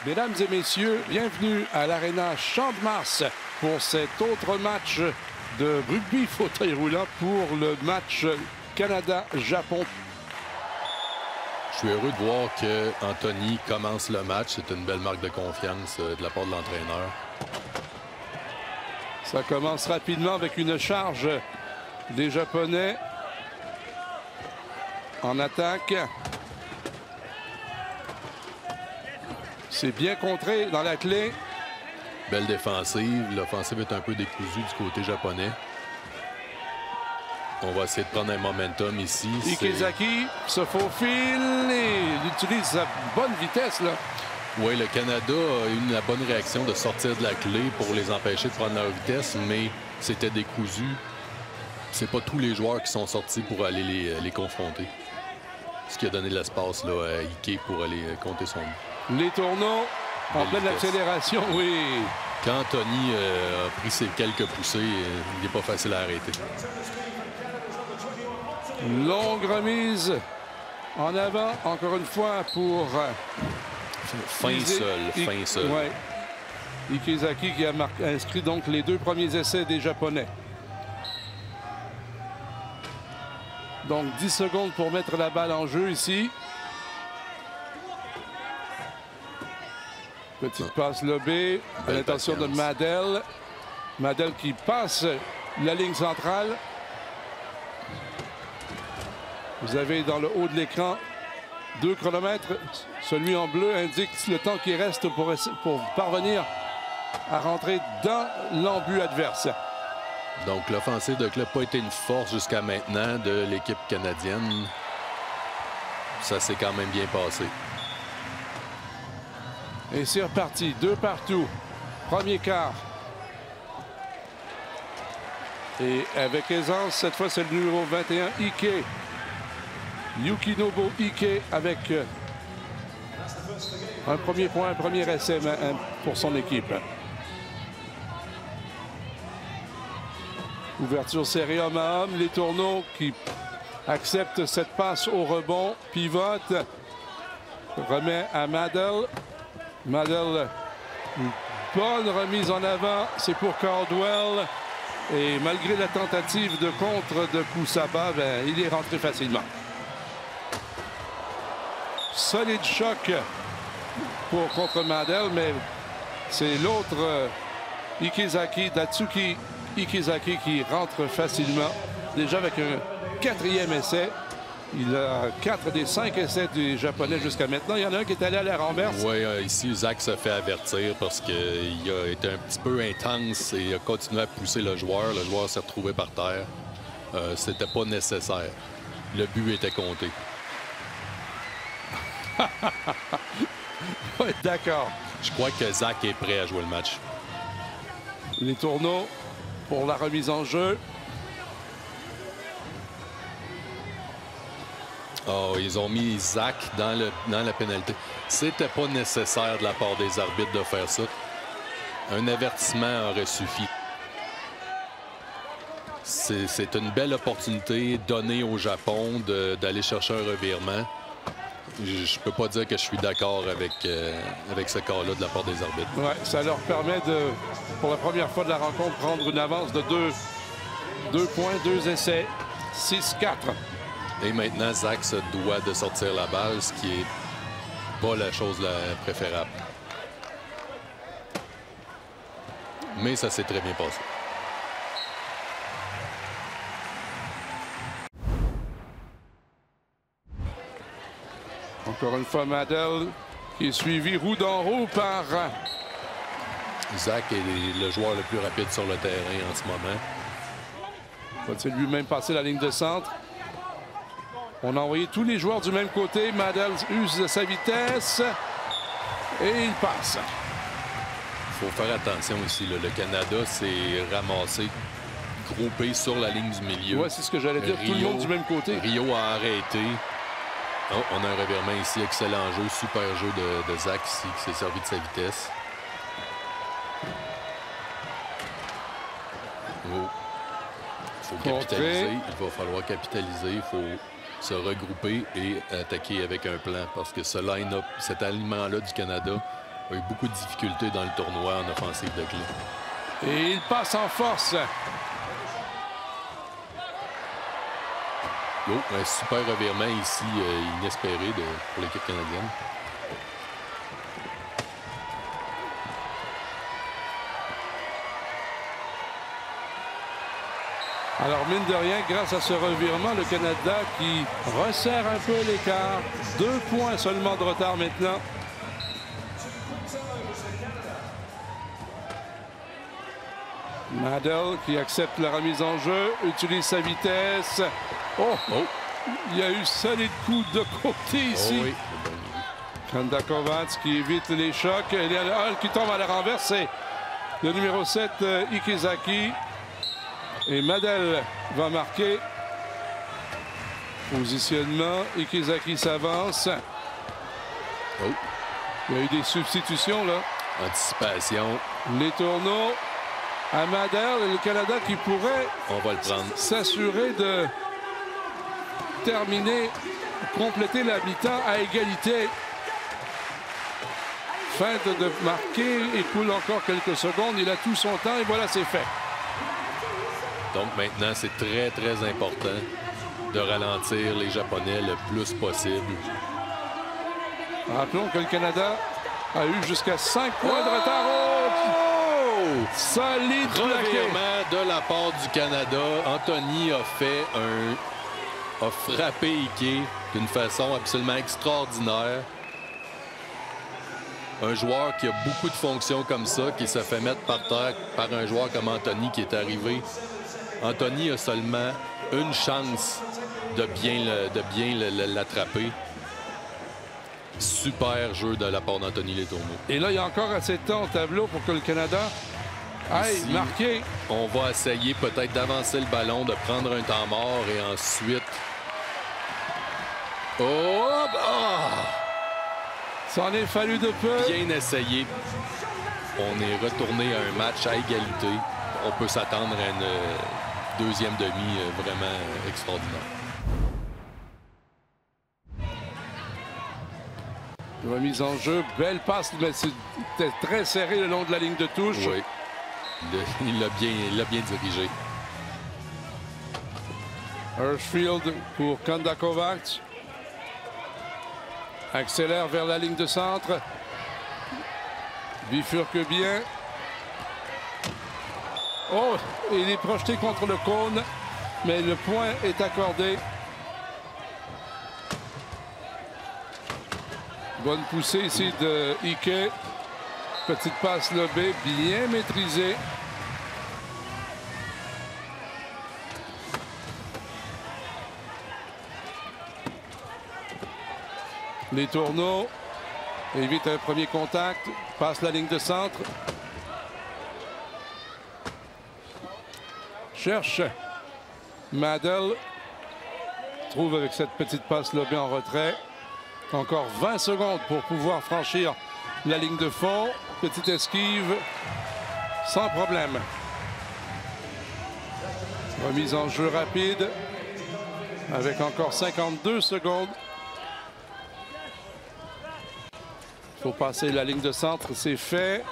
Mesdames et messieurs, bienvenue à l'Arena Champ-de-Mars pour cet autre match de rugby fauteuil roulant pour le match Canada-Japon. Je suis heureux de voir que Anthony commence le match. C'est une belle marque de confiance de la part de l'entraîneur. Ça commence rapidement avec une charge des Japonais en attaque. C'est bien contré dans la clé. Belle défensive. L'offensive est un peu décousue du côté japonais. On va essayer de prendre un momentum ici. Ikizaki se faufile et il utilise sa bonne vitesse, là. Oui, le Canada a eu la bonne réaction de sortir de la clé pour les empêcher de prendre leur vitesse, mais c'était décousu. C'est pas tous les joueurs qui sont sortis pour aller les confronter. Ce qui a donné l'espace à Ike pour aller compter son but. Les tourneaux en pleine accélération, oui. Quand Anthony a pris ses quelques poussées, il n'est pas facile à arrêter. Longue remise en avant, encore une fois, pour... fin seul. Ouais. Ikizaki qui a inscrit donc les deux premiers essais des Japonais. Donc 10 secondes pour mettre la balle en jeu ici. Petite passe lobée à l'intention de Madel. Madel qui passe la ligne centrale. Vous avez dans le haut de l'écran 2 chronomètres. Celui en bleu indique le temps qui reste pour parvenir à rentrer dans l'embut adverse. Donc l'offensive de club n'a pas été une force jusqu'à maintenant de l'équipe canadienne. Ça s'est quand même bien passé. Et c'est reparti, 2 partout. Premier quart. Et avec aisance, cette fois c'est le numéro 21, Ike. Yukinobu Ike avec un premier point, un premier essai pour son équipe. Ouverture serrée homme à homme. Les tourneaux qui acceptent cette passe au rebond. Pivote. Remet à Madel. Madel, une bonne remise en avant. C'est pour Caldwell. Et malgré la tentative de contre de Kusaba, il est rentré facilement. Solide choc contre Madel, mais c'est l'autre Ikizaki, Datsuki Ikizaki qui rentre facilement. Déjà avec un 4e essai. Il a 4 des 5 essais des Japonais jusqu'à maintenant. Il y en a un qui est allé à la renverse. Oui, ici, Zach se fait avertir parce qu'il a été un petit peu intense et a continué à pousser le joueur. Le joueur s'est retrouvé par terre. C'était pas nécessaire. Le but était compté. Oui, d'accord. Je crois que Zach est prêt à jouer le match. Les tourneaux pour la remise en jeu. Oh, ils ont mis Zach dans la pénalité. C'était pas nécessaire de la part des arbitres de faire ça. Un avertissement aurait suffi. C'est une belle opportunité donnée au Japon d'aller chercher un revirement. Je peux pas dire que je suis d'accord avec ce cas-là de la part des arbitres. Ouais, ça leur permet de, pour la première fois de la rencontre, prendre une avance de 2 points, 2 essais, 6-4. Et maintenant, Zach se doit de sortir la balle, ce qui est pas la chose la préférable. Mais ça s'est très bien passé. Encore une fois, Madel qui est suivi roue dans roue par... Zach est le joueur le plus rapide sur le terrain en ce moment. Va-t-il lui-même passer la ligne de centre? On a envoyé tous les joueurs du même côté. Madel use de sa vitesse et il passe. Il faut faire attention ici. Le Canada s'est ramassé, groupé sur la ligne du milieu. Oui, c'est ce que j'allais dire. Tout le monde du même côté. Rio a arrêté. Oh, on a un revirement ici. Excellent jeu. Super jeu de Zach ici qui s'est servi de sa vitesse. Oh. Il faut capitaliser. Il va falloir capitaliser. Il faut se regrouper et attaquer avec un plan parce que ce line-up, cet alignement-là du Canada a eu beaucoup de difficultés dans le tournoi en offensive de clé. Et il passe en force. Oh, un super revirement ici, inespéré pour l'équipe canadienne. Alors, mine de rien, grâce à ce revirement, le Canada qui resserre un peu l'écart. 2 points seulement de retard maintenant. Madel qui accepte la remise en jeu, utilise sa vitesse. Oh! Il y a eu solide coup de côté ici. Oui. Kanda Kovacs qui évite les chocs. Et le Hall qui tombe à la renverse, c'est le numéro 7, Ikizaki. Et Madel va marquer. Positionnement. Ikizaki s'avance. Oh. Il y a eu des substitutions là. Anticipation. Les tourneaux à Madel et le Canada qui pourrait s'assurer de terminer, compléter la mi-temps à égalité. Fin de marquer, il coule encore quelques secondes, il a tout son temps et voilà, c'est fait. Donc maintenant, c'est très, très important de ralentir les Japonais le plus possible. Rappelons que le Canada a eu jusqu'à 5 points de retard. Oh! Solide revirement de la part du Canada. Anthony a frappé Ike d'une façon absolument extraordinaire. Un joueur qui a beaucoup de fonctions comme ça, qui se fait mettre par terre par un joueur comme Anthony qui est arrivé. Anthony a seulement une chance de bien l'attraper. Super jeu de la part d'Anthony Letourneau. Et là, il y a encore assez de temps au tableau pour que le Canada aille marquer. On va essayer peut-être d'avancer le ballon, de prendre un temps mort et ensuite... Oh! Ça en est fallu de peu. Bien essayé. On est retourné à un match à égalité. On peut s'attendre à une deuxième demi vraiment extraordinaire. Remise en jeu, belle passe, mais c'était très serré le long de la ligne de touche. Oui, il l'a bien dirigé. Hirschfield pour Kanda Kovacs. Accélère vers la ligne de centre. Bifurque bien. Oh, il est projeté contre le cône, mais le point est accordé. Bonne poussée ici de Ike. Petite passe lobée, bien maîtrisée. Les tourneaux. Évite un premier contact. Passe la ligne de centre. Cherche Madel. Trouve avec cette petite passe lobée en retrait. Encore 20 secondes pour pouvoir franchir la ligne de fond. Petite esquive. Sans problème. Remise en jeu rapide. Avec encore 52 secondes. Il faut passer la ligne de centre. C'est fait.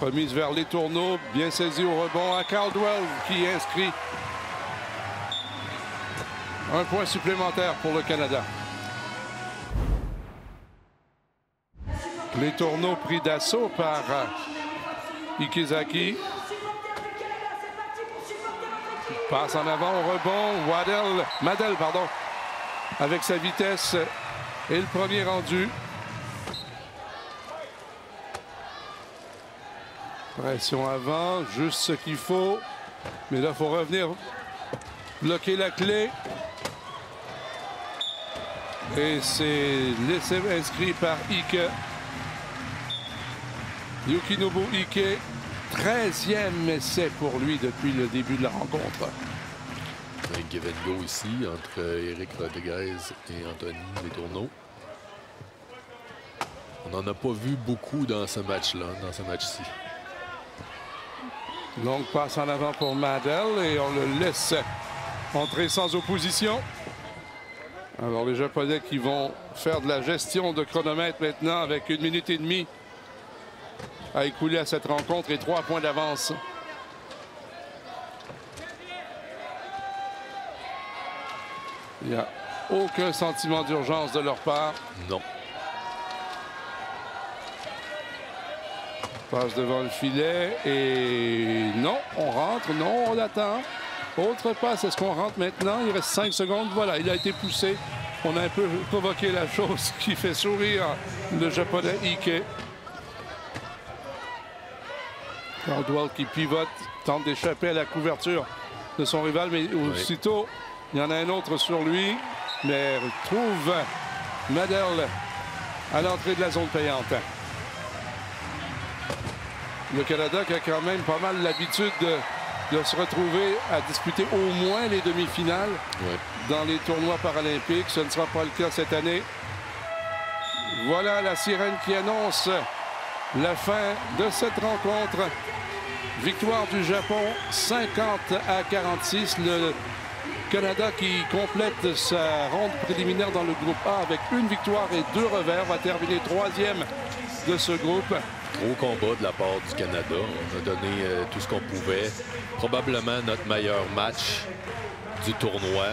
Remise vers les tourneaux. Bien saisi au rebond à Caldwell qui inscrit un point supplémentaire pour le Canada. Les tourneaux pris d'assaut par Ikizaki. Passe en avant au rebond. Madel, avec sa vitesse et le premier rendu. Pression avant, juste ce qu'il faut. Mais là, il faut revenir bloquer la clé. Et c'est laissé inscrit par Ike. Yukinobu Ike, 13e essai pour lui depuis le début de la rencontre. Un give and go ici entre Éric Rodriguez et Anthony Letourneau. On n'en a pas vu beaucoup dans ce match-là, dans ce match-ci. Longue passe en avant pour Madel et on le laisse entrer sans opposition. Alors les Japonais qui vont faire de la gestion de chronomètre maintenant avec 1 minute et demie a écoulé à cette rencontre et 3 points d'avance. Il n'y a aucun sentiment d'urgence de leur part. Non. Passe devant le filet et non, on rentre, non, on attend. Autre passe, est-ce qu'on rentre maintenant? Il reste 5 secondes, voilà, il a été poussé. On a un peu provoqué la chose qui fait sourire le japonais Ike. Caldwell qui pivote, tente d'échapper à la couverture de son rival, mais aussitôt, il y en a un autre sur lui, mais trouve Madel à l'entrée de la zone payante. Le Canada qui a quand même pas mal l'habitude de se retrouver à disputer au moins les demi-finales dans les tournois paralympiques. Ce ne sera pas le cas cette année. Voilà la sirène qui annonce la fin de cette rencontre. Victoire du Japon, 50-46. Le Canada qui complète sa ronde préliminaire dans le groupe A avec 1 victoire et 2 revers va terminer 3e de ce groupe. Gros combat de la part du Canada. On a donné tout ce qu'on pouvait. Probablement notre meilleur match du tournoi.